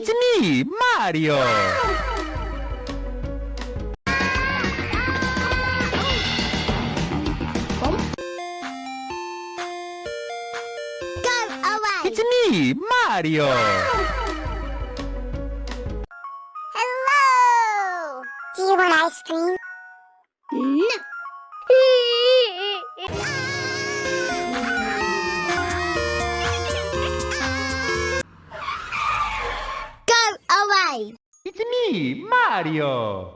It's me, Mario! Go away! It's me, Mario! Hello! Do you want ice cream? No! Go away! It's me, Mario!